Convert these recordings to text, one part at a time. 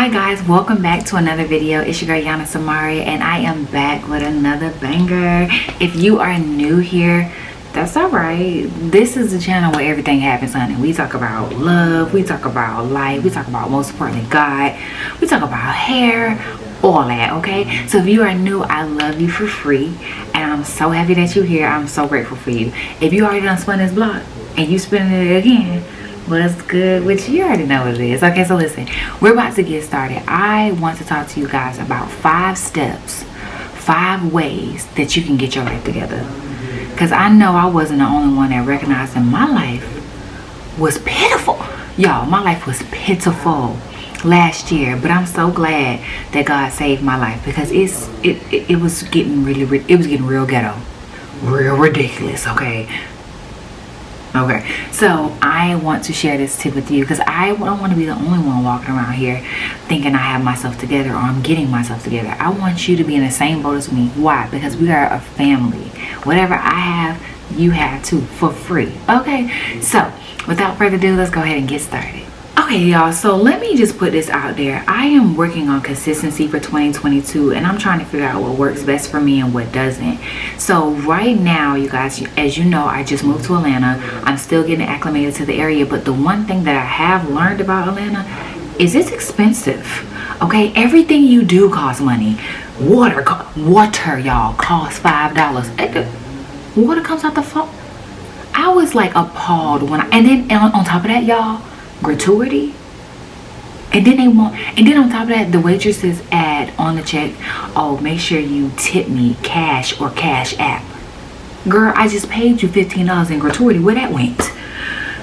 Hi guys, welcome back to another video. It's your girl Yana Samari and I am back with another banger. If you are new here, that's alright. This is the channel where everything happens, honey. We talk about love, we talk about life, we talk about, most importantly, God, we talk about hair, all that, okay? So if you are new, I love you for free and I'm so happy that you're here. I'm so grateful for you. If you already done spun this block and you spinning it again, what's good? Which you already know what it is. Okay, so listen, we're about to get started. I want to talk to you guys about 5 steps, 5 ways that you can get your life together. Because I know I wasn't the only one that recognized that my life was pitiful. Y'all, my life was pitiful last year, but I'm so glad that God saved my life because it was getting real ghetto, real ridiculous. Okay, so I want to share this tip with you because I don't want to be the only one walking around here thinking I have myself together or I'm getting myself together. I want you to be in the same boat as me. Why? Because we are a family. Whatever I have, you have too, for free. Okay, so without further ado, let's go ahead and get started. Okay, y'all, so let me just put this out there. I am working on consistency for 2022 and I'm trying to figure out what works best for me and what doesn't. So right now, you guys, as you know, I just moved to Atlanta. I'm still getting acclimated to the area, but the one thing that I have learned about Atlanta is it's expensive. Okay, everything you do costs money. Water, y'all, costs $5. Water comes out the floor. I was like appalled and then on top of that, y'all, gratuity. And then on top of that, the waitresses add on the check, oh, make sure you tip me cash or cash app. Girl, I just paid you $15 in gratuity. Where that went?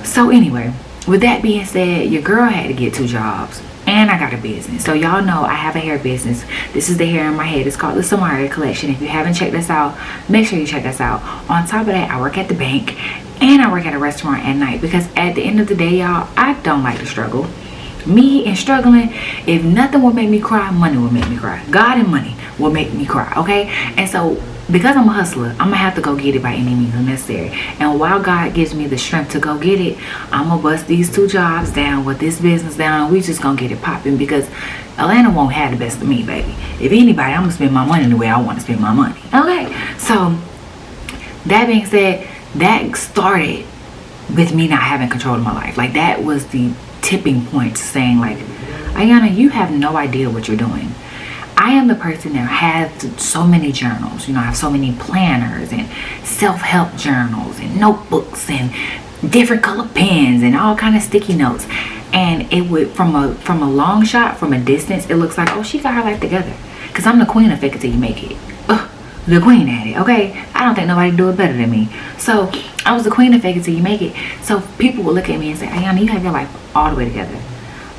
So anyway, with that being said, your girl had to get 2 jobs and I got a business. So y'all know I have a hair business. This is the hair in my head. It's called the Samari Collection. If you haven't checked this out, make sure you check this out. On top of that, I work at the bank and I work at a restaurant at night because at the end of the day, y'all, I don't like to struggle. Me and struggling, if nothing will make me cry, money will make me cry. God and money will make me cry, okay? And so because I'm a hustler, I'm gonna have to go get it by any means necessary. And while God gives me the strength to go get it, I'm gonna bust these 2 jobs down with this business down. We just gonna get it popping because Atlanta won't have the best of me, baby. If anybody, I'm gonna spend my money the way I want to spend my money. Okay, so that being said, that started with me not having control of my life. Like that was the tipping point to saying like, Ayana, you have no idea what you're doing. I am the person that has so many journals. You know, I have so many planners and self-help journals and notebooks and different color pens and all kind of sticky notes. And it would, from a long shot, from a distance, it looks like, oh, she got her life together. Because I'm the queen of fake it till you make it. The queen at it, okay? I don't think nobody do it better than me. So I was the queen of fake it till you make it. So people would look at me and say, Ayana, you have your life all the way together.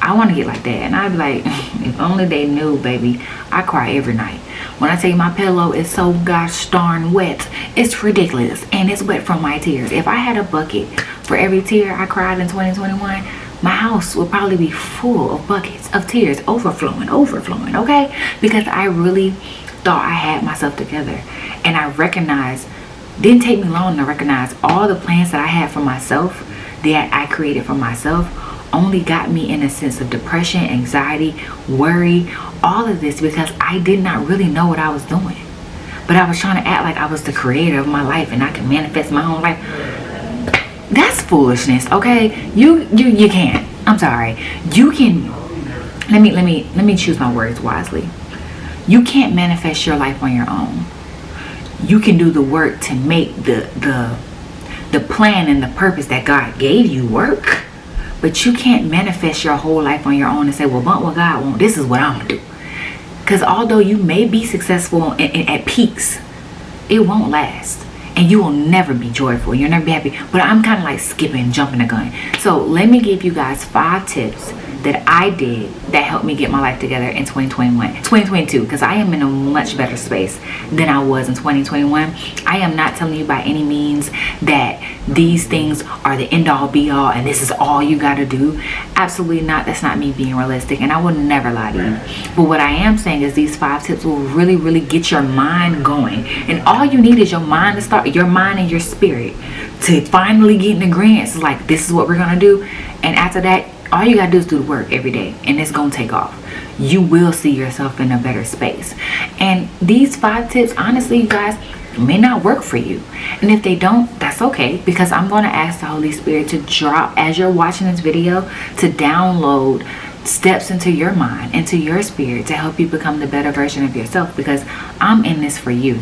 I want to get like that. And I'd be like, if only they knew, baby. I cry every night. When I tell you my pillow is so gosh darn wet, it's ridiculous. And it's wet from my tears. If I had a bucket for every tear I cried in 2021, my house would probably be full of buckets of tears, overflowing, okay? Because I really thought I had myself together. And I recognized, didn't take me long to recognize all the plans that I had for myself, that I created for myself, only got me in a sense of depression, anxiety, worry, all of this because I did not really know what I was doing. But I was trying to act like I was the creator of my life and I can manifest my own life. That's foolishness, okay? You can't. I'm sorry. You can. Let me choose my words wisely. You can't manifest your life on your own. You can do the work to make the plan and the purpose that God gave you work. But you can't manifest your whole life on your own and say, well, but what God wants, this is what I'm going to do. Because although you may be successful at peaks, it won't last. And you will never be joyful. You'll never be happy. But I'm kind of like jumping the gun. So let me give you guys 5 tips that I did that helped me get my life together in 2022, because I am in a much better space than I was in 2021. I am not telling you by any means that these things are the end all be all and this is all you got to do. Absolutely not. That's not me being realistic, and I will never lie to you. But what I am saying is these 5 tips will really get your mind going, and all you need is your mind to start, your mind and your spirit to finally get in agreement. It's like, this is what we're gonna do, and after that, all you gotta do is do the work every day, and it's gonna take off. you will see yourself in a better space. And these 5 tips, honestly, you guys, may not work for you. And if they don't, that's okay, because I'm going to ask the Holy Spirit to drop, as you're watching this video, to download steps into your mind, into your spirit, to help you become the better version of yourself, because I'm in this for you.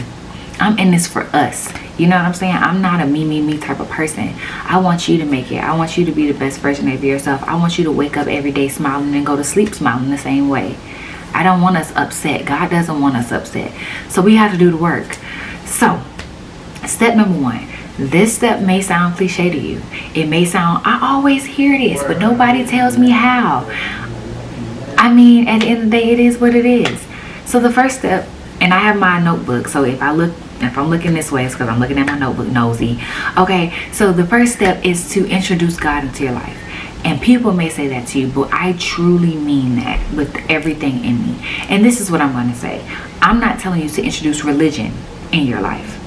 I'm in this for us. You know what I'm saying? I'm not a me type of person. I want you to make it. I want you to be the best version of yourself. I want you to wake up every day smiling and go to sleep smiling the same way. I don't want us upset. God doesn't want us upset. So we have to do the work. So, step number 1. This step may sound cliche to you. It may sound, I always hear this, but nobody tells me how. I mean, at the end of the day, it is what it is. So the first step, and I have my notebook, so if I'm looking this way, it's because I'm looking at my notebook nosy. Okay, so the first step is to introduce God into your life. And people may say that to you, but I truly mean that with everything in me. And this is what I'm going to say. I'm not telling you to introduce religion in your life.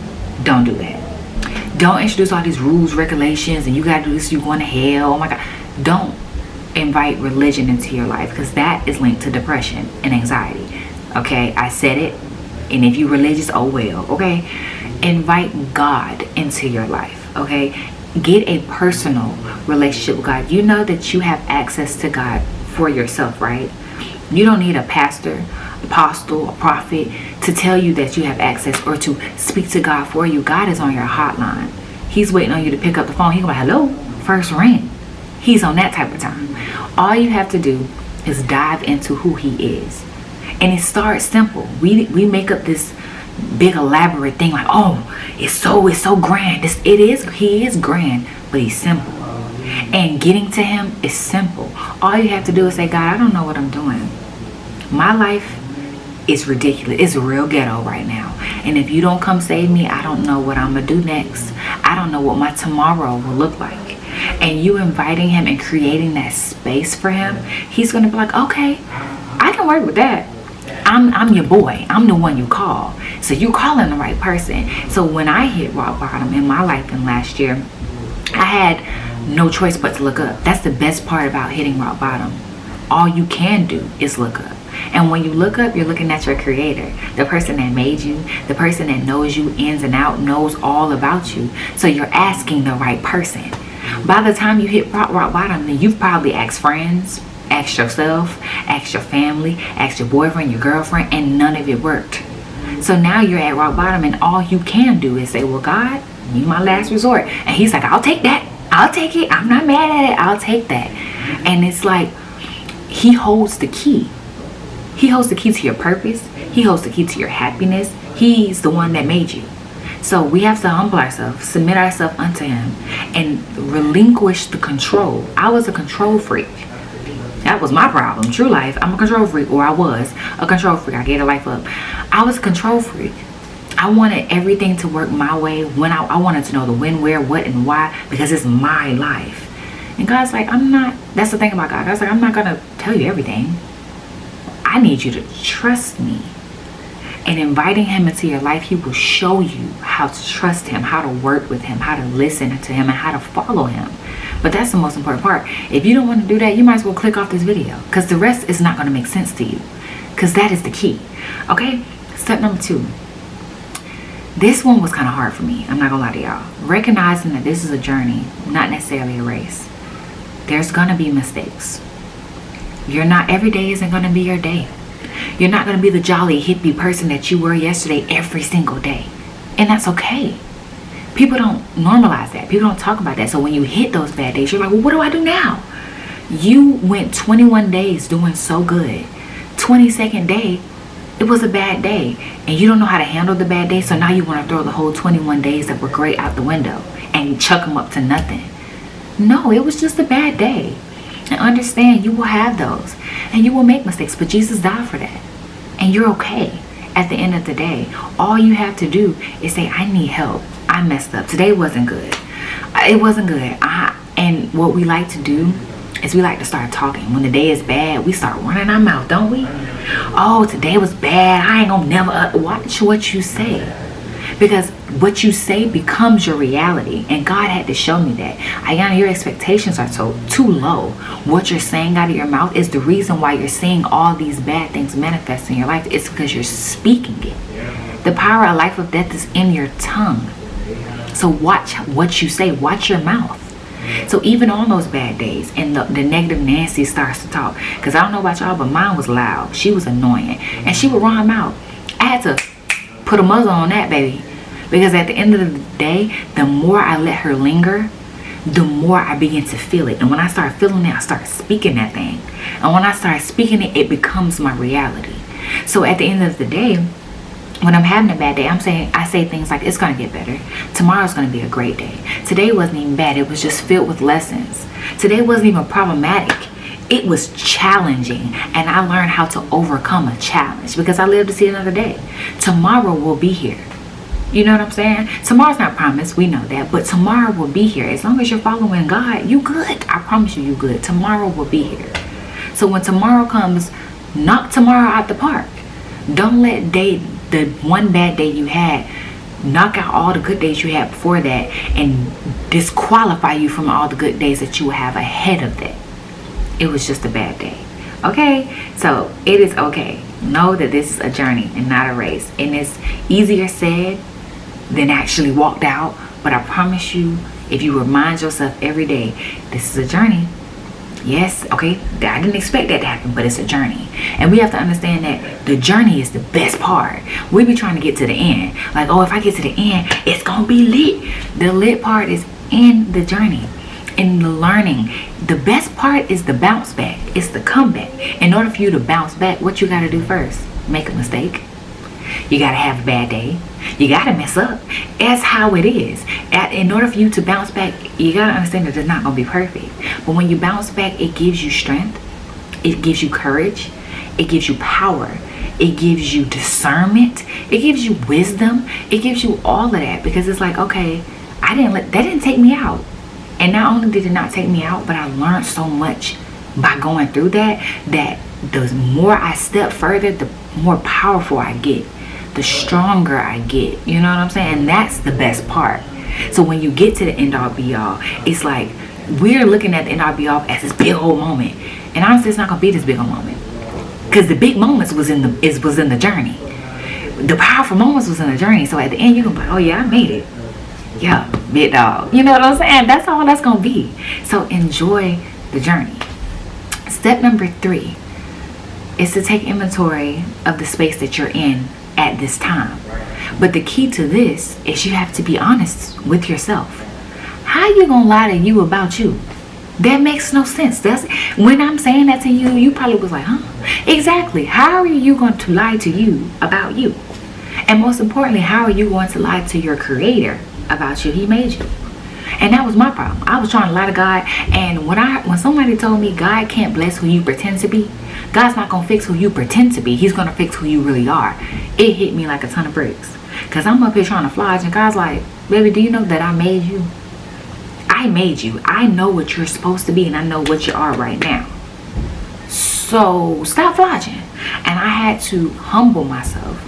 Don't do that. Don't introduce all these rules, regulations, and you got to do this, you're going to hell. Oh my God. Don't invite religion into your life, because that is linked to depression and anxiety. Okay, I said it. And if you're religious, oh well. Okay, invite God into your life. Okay, get a personal relationship with God. You know that you have access to God for yourself, right? You don't need a pastor, apostle, a prophet to tell you that you have access or to speak to God for you. God is on your hotline. He's waiting on you to pick up the phone. He go, hello, first ring. He's on that type of time. All you have to do is dive into who he is. And it starts simple. We make up this big elaborate thing like, oh, it's so grand. He is grand, but he's simple. And getting to him is simple. All you have to do is say, God, I don't know what I'm doing. My life is ridiculous. It's real ghetto right now. And if you don't come save me, I don't know what I'm gonna do next. I don't know what my tomorrow will look like. And you inviting him and creating that space for him, he's gonna be like, okay, I can work with that. I'm your boy. I'm the one you call. So you're calling the right person. So when I hit rock bottom in my life in last year, I had no choice but to look up. That's the best part about hitting rock bottom. All you can do is look up. And when you look up, you're looking at your creator, the person that made you, the person that knows you ins and out, knows all about you. So you're asking the right person. By the time you hit rock bottom, then you've probably asked friends, asked yourself, asked your family, asked your boyfriend, your girlfriend, and none of it worked. So now you're at rock bottom, and all you can do is say, well, God, you're my last resort. And he's like, I'll take that. I'll take it. I'm not mad at it. I'll take that. And it's like, he holds the key. He holds the key to your purpose. He holds the key to your happiness. He's the one that made you. So we have to humble ourselves, submit ourselves unto him, and relinquish the control. I was a control freak. That was my problem. True life. I'm a control freak, or I was a control freak. I gave the life up. I was a control freak. I wanted everything to work my way. When I wanted to know the when, where, what, and why, because it's my life. And God's like, I'm not. That's the thing about God. God's like, I'm not gonna tell you everything. I need you to trust me. And inviting him into your life, he will show you how to trust him, how to work with him, how to listen to him, and how to follow him. But that's the most important part. If you don't want to do that, you might as well click off this video, because the rest is not going to make sense to you, because that is the key. Okay, step number 2. This one was kind of hard for me. I'm not going to lie to y'all. Recognizing that this is a journey, not necessarily a race. There's going to be mistakes. Every day isn't going to be your day. You're not going to be the jolly hippie person that you were yesterday every single day. And that's okay. People don't normalize that. People don't talk about that. So when you hit those bad days, you're like, well, what do I do now? You went 21 days doing so good. 22nd day, it was a bad day. And you don't know how to handle the bad day. So now you want to throw the whole 21 days that were great out the window and chuck them up to nothing. No, it was just a bad day. And understand, you will have those. And you will make mistakes. But Jesus died for that. And you're okay. At the end of the day, all you have to do is say, I need help. I messed up. Today wasn't good. It wasn't good. And what we like to do is we like to start talking. When the day is bad, we start running our mouth, don't we? Oh, today was bad. I ain't gonna never watch what you say. Because what you say becomes your reality. And God had to show me that. Ayana, your expectations are too low. What you're saying out of your mouth is the reason why you're seeing all these bad things manifest in your life. It's because you're speaking it. The power of life or death is in your tongue. So watch what you say. Watch your mouth. So even on those bad days and the negative Nancy starts to talk. Because I don't know about y'all, but mine was loud. She was annoying. And she would run her mouth. I had to put a muzzle on that baby, because at the end of the day, the more I let her linger, the more I begin to feel it. And when I start feeling it, I start speaking that thing. And when I start speaking it, it becomes my reality. So at the end of the day, when I'm having a bad day, I say things like, it's going to get better. Tomorrow's going to be a great day. Today wasn't even bad. It was just filled with lessons. Today wasn't even problematic. It was challenging, and I learned how to overcome a challenge because I live to see another day. Tomorrow will be here. You know what I'm saying? Tomorrow's not promised. We know that. But tomorrow will be here. As long as you're following God, you good. I promise you good. Tomorrow will be here. So when tomorrow comes, knock tomorrow out the park. Don't let the one bad day you had knock out all the good days you had before that and disqualify you from all the good days that you will have ahead of that. It was just a bad day. Okay? So it is okay. Know that this is a journey and not a race. And it's easier said than actually walked out. But I promise you, if you remind yourself every day, this is a journey. Yes, okay, I didn't expect that to happen, but it's a journey. And we have to understand that the journey is the best part. We be trying to get to the end. Like, oh, if I get to the end, it's going to be lit. The lit part is in the journey, in the learning. The best part is the bounce back. It's the comeback. In order for you to bounce back, what you got to do first? Make a mistake. You got to have a bad day. You got to mess up. That's how it is. In order for you to bounce back, you got to understand that it's not going to be perfect. But when you bounce back, it gives you strength. It gives you courage. It gives you power. It gives you discernment. It gives you wisdom. It gives you all of that, because it's like, okay, that didn't take me out. And not only did it not take me out, but I learned so much by going through that the more I step further, the more powerful I get, the stronger I get. You know what I'm saying? And that's the best part. So when you get to the end all be all, it's like we're looking at the end all be all as this big old moment. And honestly, it's not gonna be this big old moment, because the big moments was in the journey. The powerful moments was in the journey. So at the end, you're gonna be like, oh yeah, I made it. Yeah, big dog. You know what I'm saying? That's all that's gonna be. So enjoy the journey. Step number 3 is to take inventory of the space that you're in at this time. But the key to this is you have to be honest with yourself. How you gonna lie to you about you? That makes no sense. That's when I'm saying that to you, you probably was like, huh? Exactly. How are you going to lie to you about you? And most importantly, how are you going to lie to your creator about you? He made you. And that was my problem. I was trying to lie to God, and when somebody told me God can't bless who you pretend to be, God's not gonna fix who you pretend to be. He's gonna fix who you really are. It hit me like a ton of bricks, because I'm up here trying to floss, and God's like, baby, do you know that I made you? I made you. I know what you're supposed to be, and I know what you are right now. So stop flossing. And I had to humble myself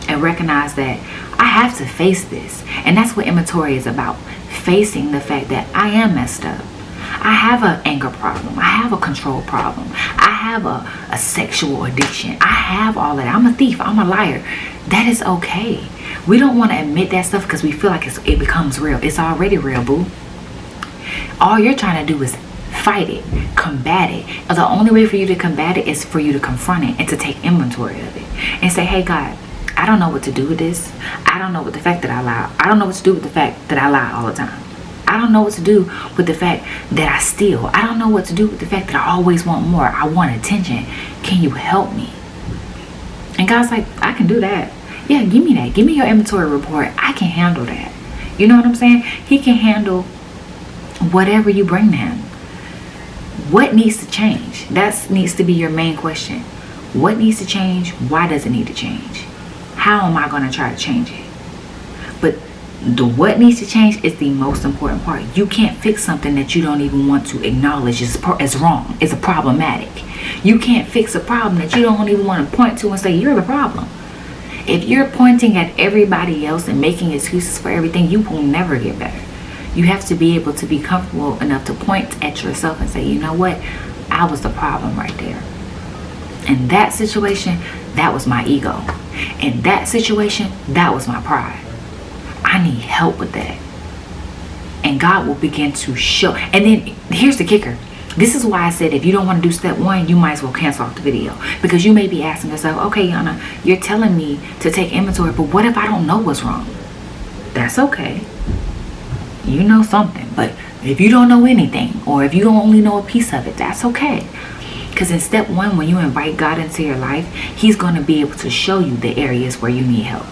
and recognize that I have to face this. And that's what inventory is about. Facing the fact that I am messed up. I have an anger problem. I have a control problem. I have a sexual addiction. I have all of that. I'm a thief. I'm a liar. That is okay. We don't want to admit that stuff because we feel like it becomes real. It's already real, boo. All you're trying to do is fight it, combat it. And the only way for you to combat it is for you to confront it and to take inventory of it and say, hey, God, I don't know what to do with this. I don't know what the fact that I lie. I don't know what to do with the fact that I lie all the time. I don't know what to do with the fact that I steal. I don't know what to do with the fact that I always want more. I want attention. Can you help me? And God's like, I can do that. Yeah, give me that. Give me your inventory report. I can handle that. You know what I'm saying? He can handle whatever you bring to him. What needs to change? That needs to be your main question. What needs to change? Why does it need to change? How am I going to try to change it? But the what needs to change is the most important part. You can't fix something that you don't even want to acknowledge is wrong, is problematic. You can't fix a problem that you don't even want to point to and say, you're the problem. If you're pointing at everybody else and making excuses for everything, you will never get better. You have to be able to be comfortable enough to point at yourself and say, you know what? I was the problem right there. In that situation, that was my ego. In that situation, that was my pride. I need help with that. And God will begin to show. And then here's the kicker. This is why I said if you don't want to do step 1, you might as well cancel off the video. Because you may be asking yourself, okay, Yana, you're telling me to take inventory, but what if I don't know what's wrong? That's okay. You know something. But if you don't know anything, or if you only know a piece of it, that's okay. Because in step 1, when you invite God into your life, He's going to be able to show you the areas where you need help.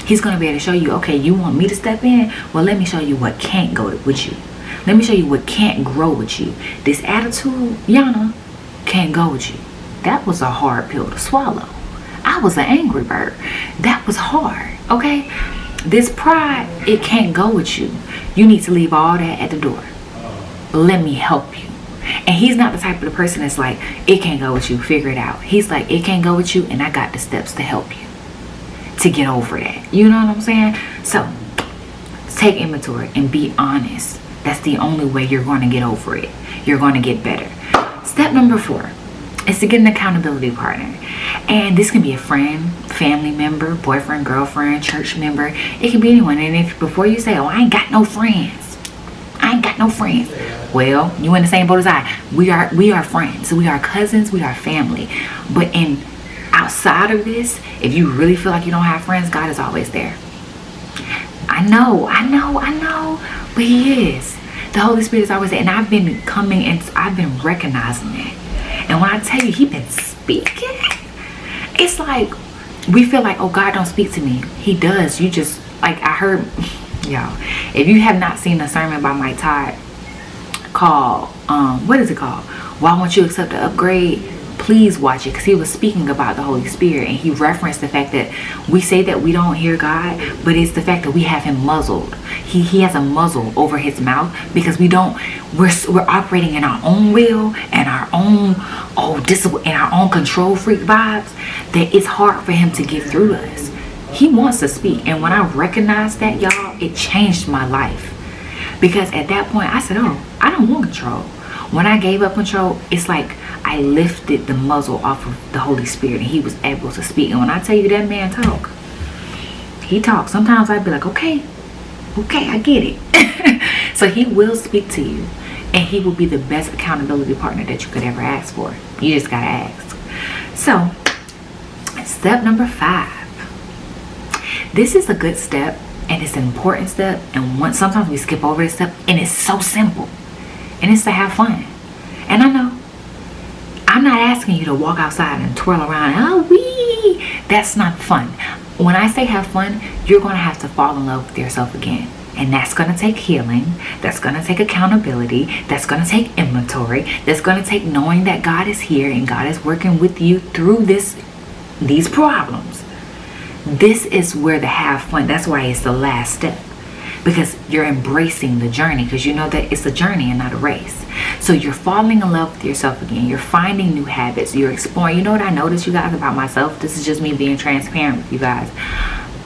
He's going to be able to show you, okay, you want me to step in? Well, let me show you what can't go with you. Let me show you what can't grow with you. This attitude, Yana, can't go with you. That was a hard pill to swallow. I was an angry bird. That was hard, okay? This pride, it can't go with you. You need to leave all that at the door. Let me help you. And He's not the type of the person that's like, it can't go with you, figure it out. He's like, it can't go with you, and I got the steps to help you to get over that. You know what I'm saying? So, take inventory and be honest. That's the only way you're going to get over it. You're going to get better. Step number 4 is to get an accountability partner. And this can be a friend, family member, boyfriend, girlfriend, church member. It can be anyone. And if before you say, oh, I ain't got no friends. I ain't got no friends. Well, you in the same boat as I. We are friends. We are cousins. We are family. But outside of this, if you really feel like you don't have friends, God is always there. I know, but He is. The Holy Spirit is always there. And I've been coming and I've been recognizing it. And when I tell you He's been speaking, it's like we feel like, oh, God don't speak to me. He does. You just, like I heard, y'all, if you have not seen a sermon by Mike Todd called, what is it called? Why Won't You Accept the Upgrade? Please watch it, because he was speaking about the Holy Spirit, and he referenced the fact that we say that we don't hear God, but it's the fact that we have Him muzzled. He has a muzzle over His mouth, because we're operating in our own will and our own and our own control freak vibes, that it's hard for Him to get through to us. He wants to speak, and when I recognized that, y'all, it changed my life, because at that point I said, oh, I don't want control. When I gave up control, it's like I lifted the muzzle off of the Holy Spirit, and He was able to speak. And when I tell you that man talk, he talks. Sometimes I'd be like, okay, I get it. So He will speak to you, and He will be the best accountability partner that you could ever ask for. You just gotta ask. So, step number 5. This is a good step, and it's an important step. And sometimes we skip over this step, and it's so simple. And it's to have fun. And I know, I'm not asking you to walk outside and twirl around. Oh, wee! That's not fun. When I say have fun, you're going to have to fall in love with yourself again. And that's going to take healing. That's going to take accountability. That's going to take inventory. That's going to take knowing that God is here and God is working with you through these problems. This is where the have fun. That's why it's the last step. Because you're embracing the journey, because you know that it's a journey and not a race. So you're falling in love with yourself again. You're finding new habits. You're exploring. You know what I noticed, you guys, about myself? This is just me being transparent with you guys.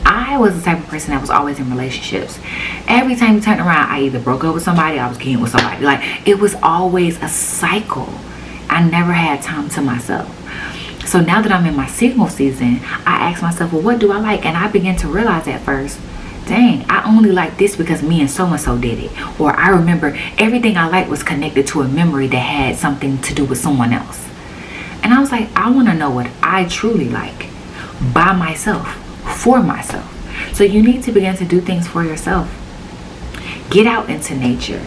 I was the type of person that was always in relationships. Every time you turn around, I either broke up with somebody, I was getting with somebody. Like, it was always a cycle. I never had time to myself. So now that I'm in my single season, I ask myself, well, what do I like? And I began to realize at first, dang, I only like this because me and so-and-so did it. Or I remember everything I liked was connected to a memory that had something to do with someone else. And I was like, I want to know what I truly like by myself, for myself. So you need to begin to do things for yourself. Get out into nature.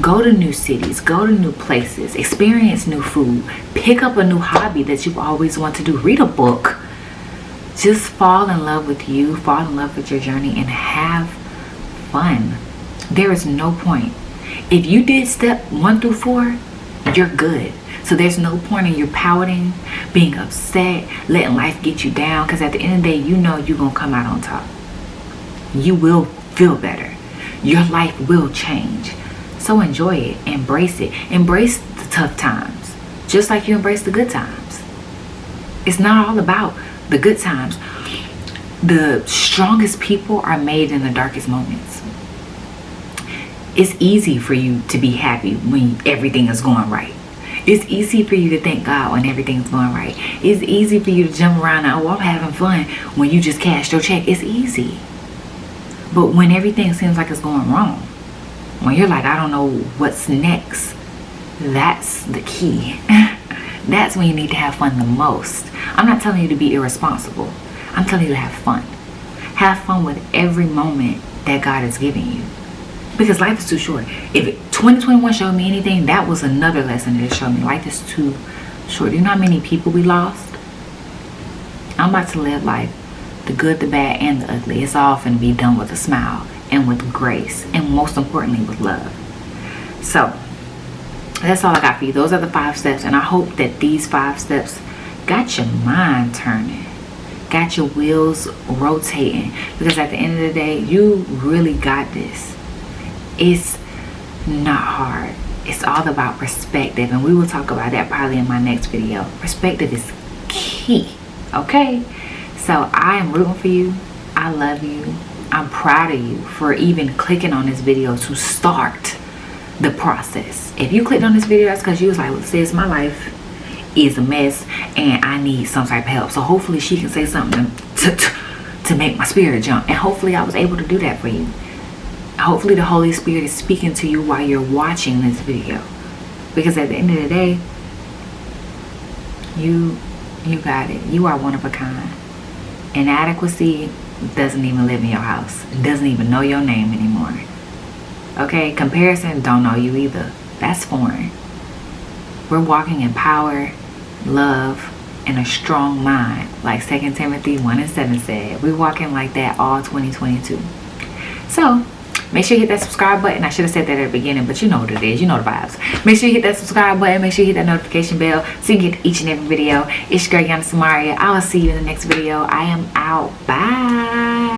Go to new cities. Go to new places. Experience new food. Pick up a new hobby that you've always wanted to do. Read a book. Just fall in love with you, fall in love with your journey, and have fun. There is no point. If you did step 1 through 4, you're good. So there's no point in you pouting, being upset, letting life get you down, because at the end of the day, you know you're going to come out on top. You will feel better. Your life will change. So enjoy it. Embrace it. Embrace the tough times, just like you embrace the good times. It's not all about the good times. The strongest people are made in the darkest moments. It's easy for you to be happy when everything is going right. It's easy for you to thank God when everything's going right. It's easy for you to jump around and, oh, I'm having fun when you just cashed your check. It's easy. But when everything seems like it's going wrong, when you're like, I don't know what's next, that's the key. That's when you need to have fun the most. I'm not telling you to be irresponsible. I'm telling you to have fun. Have fun with every moment that God is giving you. Because life is too short. If 2021 showed me anything, that was another lesson that it showed me. Life is too short. Do you know how many people we lost? I'm about to live life. The good, the bad, and the ugly. It's all going to be done with a smile and with grace. And most importantly, with love. So, that's all I got for you. Those are the 5 steps. And I hope that these 5 steps got your mind turning. Got your wheels rotating. Because at the end of the day, you really got this. It's not hard. It's all about perspective, and we will talk about that probably in my next video. Perspective is key. Okay, so I am rooting for you. I love you. I'm proud of you for even clicking on this video to start the process. If you clicked on this video, that's because you was like, well, sis, my life is a mess and I need some type of help. So hopefully she can say something to make my spirit jump, and hopefully I was able to do that for you. Hopefully the Holy Spirit is speaking to you while you're watching this video. Because at the end of the day, you got it. You are one of a kind. Inadequacy doesn't even live in your house. It doesn't even know your name anymore. Okay? Comparison don't know you either. That's foreign. We're walking in power, love, and a strong mind. Like 2 Timothy 1:7 said. We're walking like that all 2022. So, make sure you hit that subscribe button. I should have said that at the beginning, but you know what it is. You know the vibes. Make sure you hit that subscribe button. Make sure you hit that notification bell so you can get each and every video. It's your girl, Yana Samaria. I will see you in the next video. I am out. Bye.